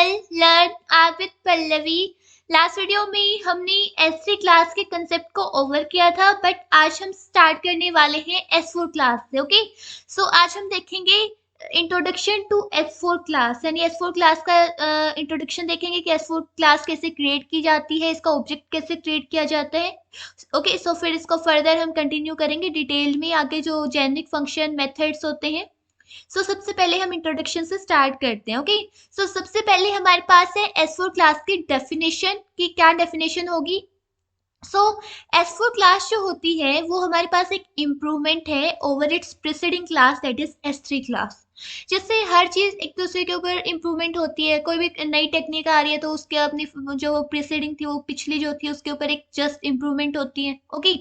Channel learn our with Pallavi. Last video में हमने S3 class के कंसेप्ट को ओवर किया था, बट आज हम स्टार्ट करने वाले हैं S4 क्लास से। ओके, सो आज हम देखेंगे इंट्रोडक्शन टू S4 क्लास, यानी S4 क्लास का इंट्रोडक्शन देखेंगे कि S4 क्लास कैसे क्रिएट की जाती है, इसका ऑब्जेक्ट कैसे क्रिएट किया जाता है। ओके, सो फिर इसको फर्दर हम कंटिन्यू करेंगे डिटेल में, आगे जो जेनेरिक फंक्शन मेथड्स होते हैं। सबसे पहले हम इंट्रोडक्शन से स्टार्ट करते हैं। ओके, सबसे पहले हमारे पास है S4 क्लास की डेफिनेशन की क्या डेफिनेशन होगी। S4 क्लास जो होती है वो हमारे पास एक इम्प्रूवमेंट है over it's preceding class, that is S3 class. जिससे हर चीज एक दूसरे के ऊपर इम्प्रूवमेंट होती है, कोई भी नई टेक्निक आ रही है तो उसके अपनी जो प्रीसीडिंग थी वो पिछली जो थी उसके ऊपर एक जस्ट इम्प्रूवमेंट होती है। Okay,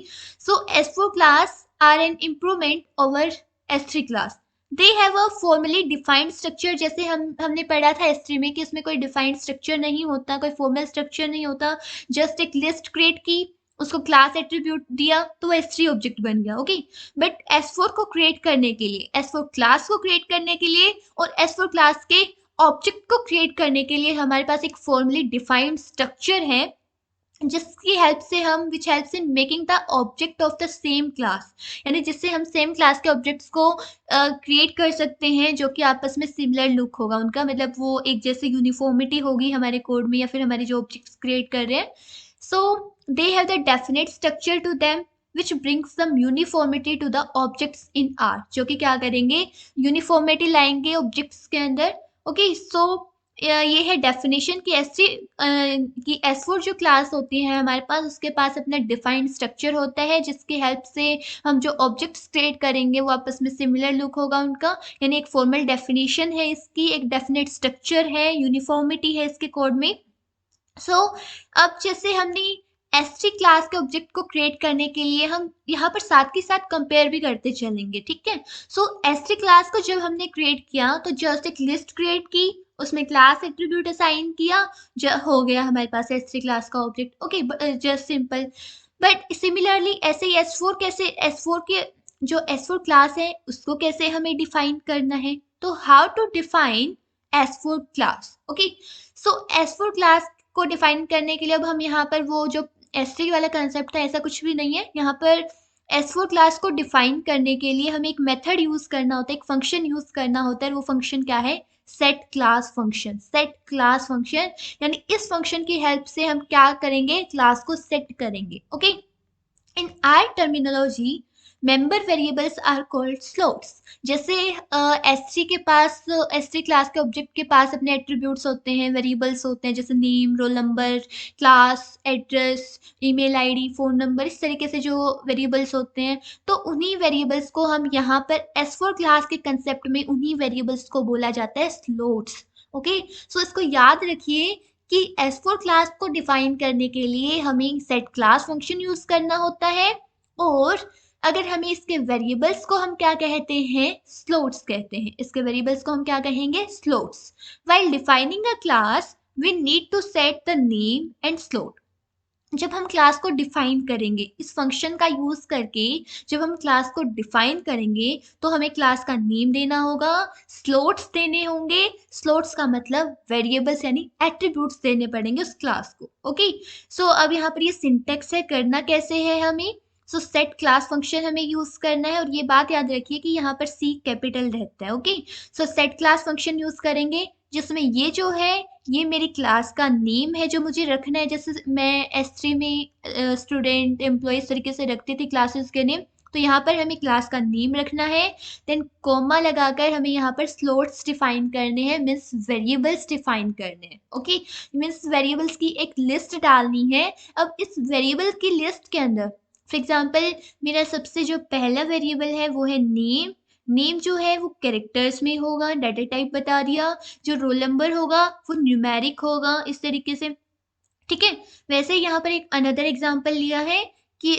S4 class are an improvement over S3 class. They have a formally defined structure, जैसे हमने पढ़ा था S3 में कि इसमें कोई डिफाइंड स्ट्रक्चर नहीं होता, कोई फॉर्मल स्ट्रक्चर नहीं होता, जस्ट एक लिस्ट क्रिएट की, उसको क्लास एट्रीब्यूट दिया तो S3 ऑब्जेक्ट बन गया। ओके, बट S4 को क्रिएट करने के लिए, S4 क्लास को क्रिएट करने के लिए और S4 क्लास के ऑब्जेक्ट को क्रिएट करने के लिए हमारे पास एक फॉर्मली डिफाइंड स्ट्रक्चर है, जिसकी हेल्प से हम which helps in making the object of the same class, यानी जिससे हम सेम क्लास के ऑब्जेक्ट्स को क्रिएट कर सकते हैं जो कि आपस में सिमिलर लुक होगा उनका, मतलब वो एक जैसे यूनिफॉर्मिटी होगी हमारे कोड में या फिर हमारे जो ऑब्जेक्ट्स क्रिएट कर रहे हैं। So they have the definite structure to them which brings some uniformity to the objects in R, जो कि क्या करेंगे, यूनिफॉर्मिटी लाएंगे ऑब्जेक्ट्स के अंदर। ओके, सो ये है डेफिनेशन की S4 जो क्लास होती है हमारे पास, उसके पास अपना डिफाइंड स्ट्रक्चर होता है जिसकी हेल्प से हम जो ऑब्जेक्ट्स क्रिएट करेंगे वो आपस में सिमिलर लुक होगा उनका, यानी एक फॉर्मल डेफिनेशन है इसकी, एक डेफिनेट स्ट्रक्चर है, यूनिफॉर्मिटी है इसके कोड में। अब जैसे हमने S3 क्लास के ऑब्जेक्ट को क्रिएट करने के लिए हम यहाँ पर साथ के साथ कंपेयर भी करते चलेंगे, ठीक है। S3 क्लास को जब हमने क्रिएट किया तो जस्ट एक लिस्ट क्रिएट की, उसमें क्लास एट्रीब्यूट असाइन किया, हो गया हमारे पास S3 क्लास का object. Okay, just simple. But similarly ऐसे ही S4 के जो S4 क्लास है उसको कैसे हमें डिफाइन करना है, तो how to define S4 class. Okay, S4 class को डिफाइन करने के लिए अब हम यहाँ पर वो जो S3 वाला कंसेप्ट था ऐसा कुछ भी नहीं है, यहाँ पर S4 क्लास को डिफाइन करने के लिए हमें एक मेथड यूज करना होता है, एक फंक्शन यूज करना होता है। वो फंक्शन क्या है, set class function. Set class function, यानी इस फंक्शन की हेल्प से हम क्या करेंगे, क्लास को सेट करेंगे। Okay, in R terminology member variables are called slots. जैसे S3 के पास, S3 क्लास के ऑब्जेक्ट के पास अपने एट्रीब्यूट्स होते हैं, वेरिएबल्स होते हैं, जैसे name, roll number, class, address, email ID, phone number, इस तरीके से जो वेरिएबल्स होते हैं, तो उन्हीं वेरिएबल्स को हम यहाँ पर S4 क्लास के कंसेप्ट में उन्हीं वेरिएबल्स को बोला जाता है स्लोट्स। ओके, सो इसको याद रखिए कि S4 क्लास को डिफाइन करने के लिए हमें सेट क्लास फंक्शन यूज करना होता है, और अगर हमें इसके वेरिएबल्स को हम क्या कहते हैं, स्लोट्स कहते हैं। इसके वेरिएबल्स को हम क्या कहेंगे, slots. While defining a class we need to set the name and slot. जब हम क्लास को डिफाइन करेंगे इस फंक्शन का यूज करके, जब हम क्लास को डिफाइन करेंगे तो हमें क्लास का नेम देना होगा, स्लोट्स देने होंगे। स्लोट्स का मतलब वेरिएबल्स यानी एट्रीब्यूट्स देने पड़ेंगे उस क्लास को। ओके, अब यहाँ पर ये सिंटेक्स है, करना कैसे है हमें। सेट क्लास फंक्शन हमें यूज करना है, और ये बात याद रखिए कि यहाँ पर C कैपिटल रहता है। Okay, set class function use करेंगे जिसमें ये जो है ये मेरी क्लास का नेम है जो मुझे रखना है। जैसे मैं S3 में स्टूडेंट, एम्प्लॉय इस तरीके से रखती थी क्लासेस के नेम, तो यहाँ पर हमें क्लास का नेम रखना है, देन कोमा लगाकर हमें यहाँ पर स्लोट्स डिफाइन करने हैं, मीन्स वेरिएबल्स डिफाइन करने हैं। ओके, मीन्स वेरिएबल्स की एक लिस्ट डालनी है। अब इस वेरिएबल की लिस्ट के अंदर फॉर एग्जाम्पल मेरा सबसे जो पहला वेरिएबल है वो है नेम। नेम जो है वो कैरेक्टर्स में होगा, डाटा टाइप बता दिया। जो रोल नंबर होगा वो न्यूमेरिक होगा, इस तरीके से, ठीक है। वैसे यहाँ पर एक अनदर एग्जांपल लिया है कि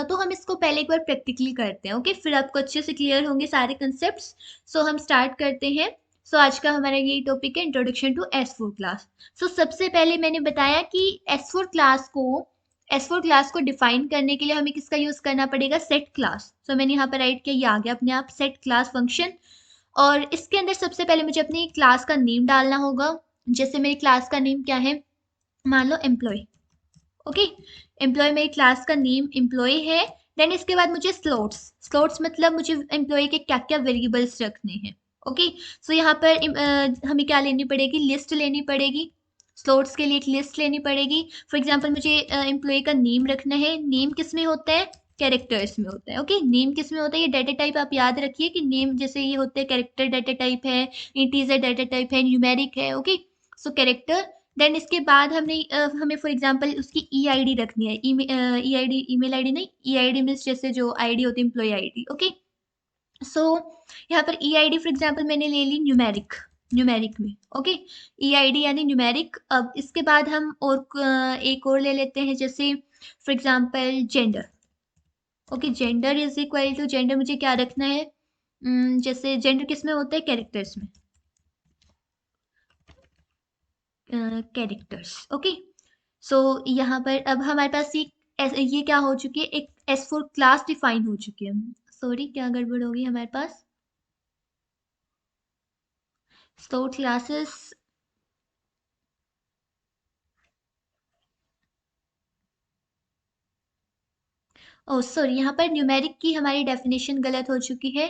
तो हम इसको पहले एक बार प्रैक्टिकली करते हैं। ओके, फिर आपको अच्छे से क्लियर होंगे सारे कंसेप्ट्स। हम स्टार्ट करते हैं। आज का हमारा ये टॉपिक है इंट्रोडक्शन टू S4 क्लास। सबसे पहले मैंने बताया कि S4 क्लास को डिफाइन करने के लिए हमें किसका यूज करना पड़ेगा, सेट क्लास। मैंने यहाँ पर राइट किया, ये आ गया अपने आप सेट क्लास फंक्शन। और इसके अंदर सबसे पहले मुझे अपनी क्लास का नेम डालना होगा, जैसे मेरी क्लास का नेम क्या है, मान लो एम्प्लॉय। ओके, एम्प्लॉय मेरी क्लास का नेम एम्प्लॉय है। देन इसके बाद मुझे स्लॉट्स, स्लॉट्स मतलब मुझे एम्प्लॉय के क्या क्या वेरिएबल्स रखने हैं। ओके, सो यहाँ पर हमें क्या लेनी पड़ेगी, लिस्ट लेनी पड़ेगी। स्लॉट्स के लिए एक लिस्ट लेनी पड़ेगी। फॉर एग्जांपल मुझे एम्प्लॉय का नेम रखना है। नेम किस में होता है, कैरेक्टर्स में होता है। ओके, नेम किस में होता है, ये डाटा टाइप आप याद रखिए कि नेम जैसे ये होते हैं कैरेक्टर डाटा टाइप है, इंटीजर डाटा टाइप है, न्यूमेरिक है। ओके, सो कैरेक्टर। देन इसके बाद हमें फॉर एग्जांपल उसकी ई आई डी रखनी है। E I D, email I D नहीं, ई आई डी मीन्स जैसे जो आई डी होती है एम्प्लॉय आई डी। ओके, सो यहाँ पर E I D for example मैंने ले ली न्यूमेरिक, न्यूमेरिक में। ओके, ई आई डी यानी न्यूमेरिक। अब इसके बाद हम और एक और ले लेते हैं, जैसे for example gender. Okay, gender is equal to, gender मुझे क्या रखना है, जैसे जेंडर किस में होता है, कैरेक्टर्स में, कैरेक्टर्स। ओके, सो यहाँ पर अब हमारे पास ये क्या हो चुकी है, एक S4 क्लास डिफाइन हो चुकी है। सॉरी, क्या गड़बड़ होगी हमारे पास, स्लोट क्लासेस। ओह सॉरी, यहाँ पर न्यूमेरिक की हमारी डेफिनेशन गलत हो चुकी है।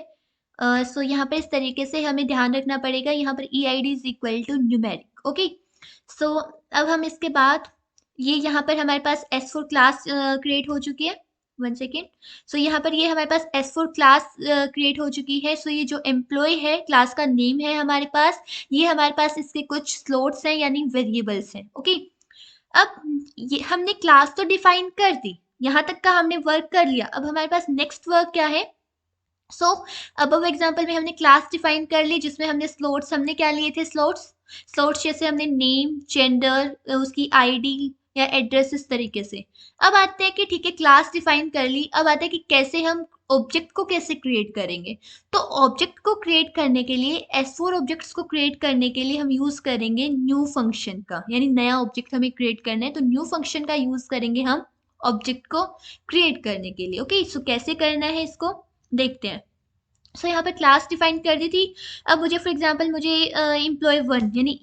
सो यहाँ पर इस तरीके से हमें ध्यान रखना पड़ेगा, यहाँ पर E I D is equal to numeric. Okay, so अब हम इसके बाद ये यहाँ पर हमारे पास S4 क्लास क्रिएट हो चुकी है। वन सेकेंड, सो यहाँ पर ये हमारे पास S4 क्लास क्रिएट हो चुकी है। सो ये जो एम्प्लॉय है, क्लास का नेम है हमारे पास, ये हमारे पास इसके कुछ स्लोट्स हैं यानी वेरिएबल्स हैं। ओके, अब ये हमने क्लास तो डिफाइन कर दी, यहाँ तक का हमने वर्क कर लिया। अब हमारे पास नेक्स्ट वर्क क्या है, सो अब एग्जांपल में हमने क्लास डिफाइन कर ली, जिसमें हमने स्लॉट्स हमने क्या लिए थे, स्लॉट्स, स्लॉट्स जैसे हमने नेम, जेंडर, उसकी आईडी या एड्रेस, इस तरीके से। अब आते हैं कि ठीक है क्लास डिफाइन कर ली, अब आता है कि कैसे हम ऑब्जेक्ट को कैसे क्रिएट करेंगे। तो ऑब्जेक्ट को क्रिएट करने के लिए, S4 ऑब्जेक्ट्स को क्रिएट करने के लिए हम यूज करेंगे न्यू फंक्शन का, यानी नया ऑब्जेक्ट हमें क्रिएट करना है तो न्यू फंक्शन का यूज करेंगे हम ऑब्जेक्ट को क्रिएट करने के लिए। ओके, सो कैसे करना है इसको देखते हैं। सो यहाँ पर क्लास डिफाइन कर दी थी। अब मुझे फॉर एग्जांपल मुझे एम्प्लॉय वन यानी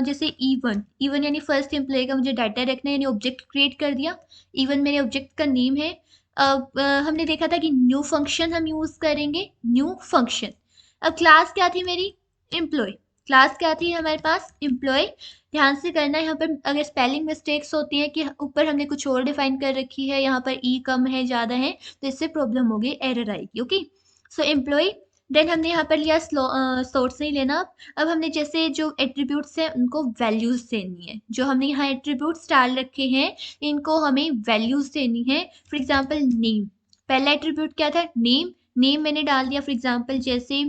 जैसे ई वन यानी फर्स्ट एम्प्लॉय का मुझे डाटा रखना है, यानी ऑब्जेक्ट क्रिएट कर दिया। ई वन मेरे ऑब्जेक्ट का नेम है। अब हमने देखा था कि न्यू फंक्शन हम यूज करेंगे, न्यू फंक्शन। अब क्लास क्या थी मेरी, एम्प्लॉय। क्लास क्या थी हमारे पास, एम्प्लॉय। ध्यान से करना है, यहाँ पर अगर स्पेलिंग मिस्टेक्स होती है कि ऊपर हमने कुछ और डिफाइन कर रखी है, यहाँ पर ई कम है ज़्यादा है, तो इससे प्रॉब्लम होगी, एरर आएगी। ओके, सो एम्प्लॉय। देन हमने यहाँ पर लिया सोर्स नहीं लेना। अब हमने जैसे जो एट्रीब्यूट्स हैं उनको वैल्यूज देनी है, जो हमने यहाँ एट्रीब्यूट्स डाल रखे हैं इनको हमें वैल्यूज देनी है। फॉर एग्जांपल नेम, पहला एट्रीब्यूट क्या था, नेम। नेम मैंने डाल दिया फॉर एग्जांपल जैसे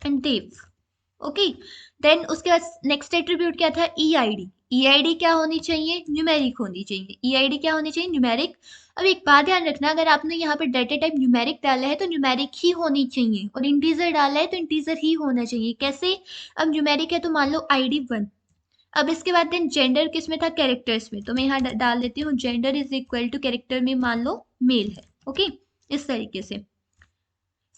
देव। ओके, देन उसके बाद नेक्स्ट एट्रीब्यूट क्या था, ई I D. E I D क्या होनी चाहिए, न्यूमेरिक होनी चाहिए। ई आई डी क्या होनी चाहिए, न्यूमेरिक। अब एक बात ध्यान रखना, अगर आपने यहाँ पर डाटा टाइप न्यूमेरिक डाला है तो न्यूमेरिक ही होनी चाहिए, और इंटीजर डाला है तो इंटीजर ही होना चाहिए। कैसे, अब न्यूमेरिक है तो मान लो आई डी वन। अब इसके बाद देन जेंडर किस में था, कैरेक्टर्स में, तो मैं यहाँ डाल देती हूँ gender is equal to character में मान लो मेल है। ओके, इस तरीके से।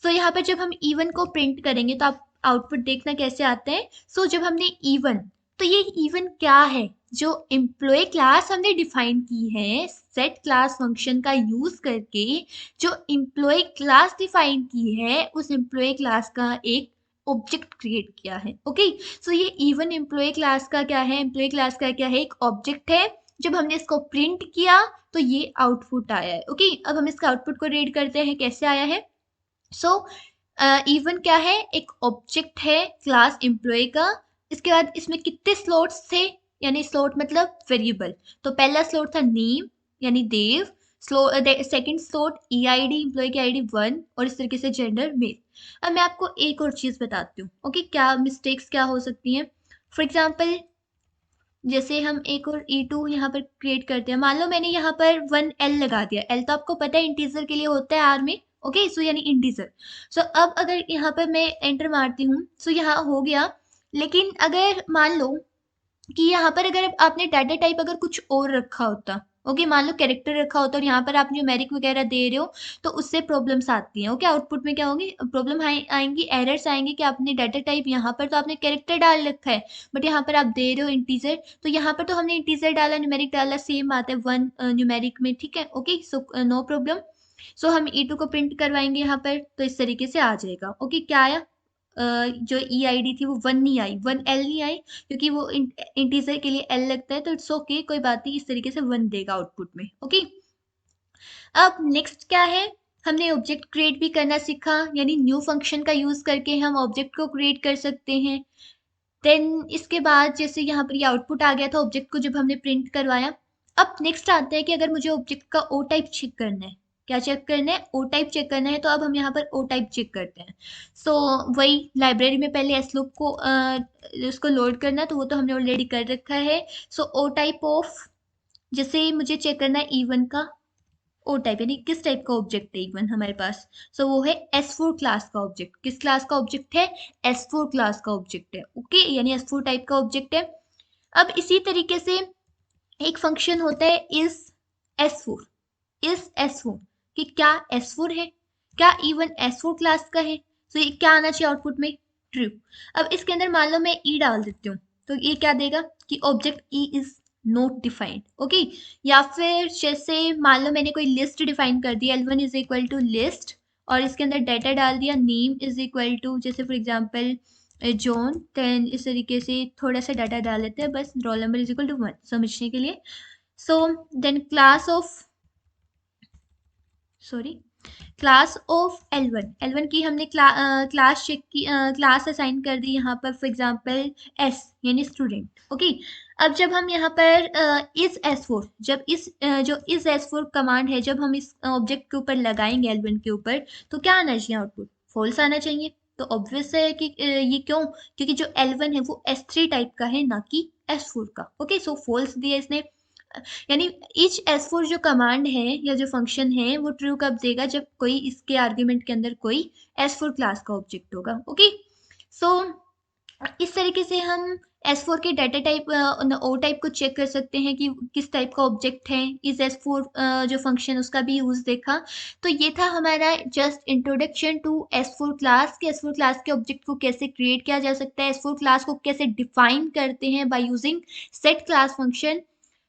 सो यहाँ पर जब हम इवन को प्रिंट करेंगे तो आप आउटपुट देखना कैसे आते हैं। सो जब हमने इवन, तो ये इवन क्या है, जो एम्प्लॉय क्लास हमने डिफाइन की है सेट क्लास फंक्शन का यूज करके, जो एम्प्लॉय क्लास डिफाइन की है उस एम्प्लॉय क्लास का एक ऑब्जेक्ट क्रिएट किया है। ओके, सो ये इवन एम्प्लॉय क्लास का क्या है, एम्प्लॉय क्लास का क्या है, एक ऑब्जेक्ट है। जब हमने इसको प्रिंट किया तो ये आउटपुट आया है। ओके, अब हम इसका आउटपुट को रीड करते हैं कैसे आया है। सो इवन क्या है, एक ऑब्जेक्ट है क्लास एम्प्लॉय का। इसके बाद इसमें कितने स्लॉट्स थे, यानी स्लॉट मतलब वेरिएबल। तो पहला स्लॉट था नेम यानी Dev, second slot E I D, employ की आई डी वन, और इस तरीके से जेंडर मेल। अब मैं आपको एक और चीज बताती हूँ। ओके, क्या मिस्टेक्स क्या हो सकती हैं। फॉर एग्जाम्पल जैसे हम एक और E2 यहाँ पर क्रिएट करते हैं, मान लो मैंने यहाँ पर 1L लगा दिया। L तो आपको पता है इंटीजर के लिए होता है आर में। ओके, सो यानी इंटीजर। सो अब अगर यहाँ पर मैं एंटर मारती हूँ, सो यहाँ हो गया। लेकिन अगर मान लो कि यहाँ पर अगर आपने डाटा टाइप अगर कुछ और रखा होता, ओके, मान लो कैरेक्टर रखा होता है और यहाँ पर आप न्यूमेरिक वगैरह दे रहे हो तो उससे प्रॉब्लम्स आती हैं। ओके, आउटपुट में क्या होगी, प्रॉब्लम आएंगी, एरर्स आएंगे कि आपने डाटा टाइप यहाँ पर तो आपने कैरेक्टर डाल रखा है बट यहाँ पर आप दे रहे हो इंटीजर, तो यहाँ पर तो हमने इंटीजर डाला, न्यूमेरिक डाला, सेम आता है 1 न्यूमेरिक में, ठीक है। Okay, so no problem. So हम E2 को प्रिंट करवाएंगे यहाँ पर, तो इस तरीके से आ जाएगा। ओके, क्या आया, जो EID थी वो 1 नहीं आई, 1L नहीं आई, क्योंकि वो इंटीजर के लिए L लगता है, तो इट्स ओके, कोई बात नहीं, इस तरीके से 1 देगा आउटपुट में। ओके, अब नेक्स्ट क्या है, हमने ऑब्जेक्ट क्रिएट भी करना सीखा, यानी न्यू फंक्शन का यूज करके हम ऑब्जेक्ट को क्रिएट कर सकते हैं। देन इसके बाद जैसे यहाँ पर ये आउटपुट आ गया था ऑब्जेक्ट को जब हमने प्रिंट करवाया। अब नेक्स्ट आता है कि अगर मुझे ऑब्जेक्ट का ओ टाइप चेक करना है, क्या चेक करना है, ओ टाइप चेक करना है, तो अब हम यहाँ पर ओ टाइप चेक करते हैं। सो वही लाइब्रेरी में पहले एस लूप को उसको लोड करना, तो वो तो हमने ऑलरेडी कर रखा है। सो ओ टाइप ऑफ, जैसे मुझे चेक करना है E1 का ओ टाइप, यानी किस टाइप का ऑब्जेक्ट है E1 हमारे पास, सो वो है S4 क्लास का ऑब्जेक्ट। किस क्लास का ऑब्जेक्ट है, S4 क्लास का ऑब्जेक्ट है। ओके, यानी S4 टाइप का ऑब्जेक्ट है। अब इसी तरीके से एक फंक्शन होता है इस S4, इस S4 कि क्या S4 है, क्या E1 S4 क्लास का है, तो ये क्या आना चाहिए आउटपुट में, ट्रू। अब इसके अंदर मान लो मैं E डाल देती हूँ, तो ये क्या देगा कि object E is not defined. Okay, या फिर जैसे मान लो मैंने कोई लिस्ट डिफाइन कर दी, L1 is equal to list, और इसके अंदर डाटा डाल दिया, नेम इज इक्वल टू जैसे फॉर एग्जांपल जॉन, देन इस तरीके से थोड़ा सा डाटा डाल लेते हैं बस, roll number is equal to 1 समझने के लिए। So then class of, sorry, class of L1 की हमने क्लास चेक की, क्लास असाइन कर दी यहाँ पर फॉर एग्जांपल S, यानी स्टूडेंट। ओके, अब जब हम यहाँ पर इस S4, जब इस जो इस S4 कमांड है जब हम इस ऑब्जेक्ट के ऊपर लगाएंगे L1 के ऊपर, तो क्या आना चाहिए आउटपुट, फॉल्स आना चाहिए। तो ऑब्वियस है कि ये क्यों, क्योंकि जो L1 है वो S3 टाइप का है, ना कि S4 का। ओके, सो फॉल्स दिया इसने, यानी ईच S4 जो कमांड है या जो फंक्शन है वो ट्रू कब देगा, जब कोई इसके आर्ग्यूमेंट के अंदर कोई S4 क्लास का ऑब्जेक्ट होगा। ओके, सो इस तरीके से हम S4 के डाटा टाइप ओ टाइप को चेक कर सकते हैं कि किस टाइप का ऑब्जेक्ट है। इस S4 जो फंक्शन उसका भी यूज देखा। तो ये था हमारा just introduction to S4 class के, S4 क्लास के ऑब्जेक्ट को कैसे क्रिएट किया जा सकता है, S4 क्लास को कैसे डिफाइन करते हैं by using set class function.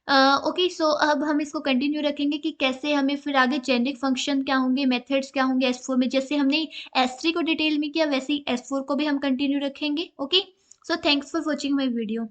Okay, so अब हम इसको कंटिन्यू रखेंगे कि कैसे हमें फिर आगे जेनेरिक फंक्शन क्या होंगे, मेथड्स क्या होंगे S4 में, जैसे हमने S3 को डिटेल में किया वैसे ही S4 को भी हम कंटिन्यू रखेंगे। Okay, so thanks for watching my video.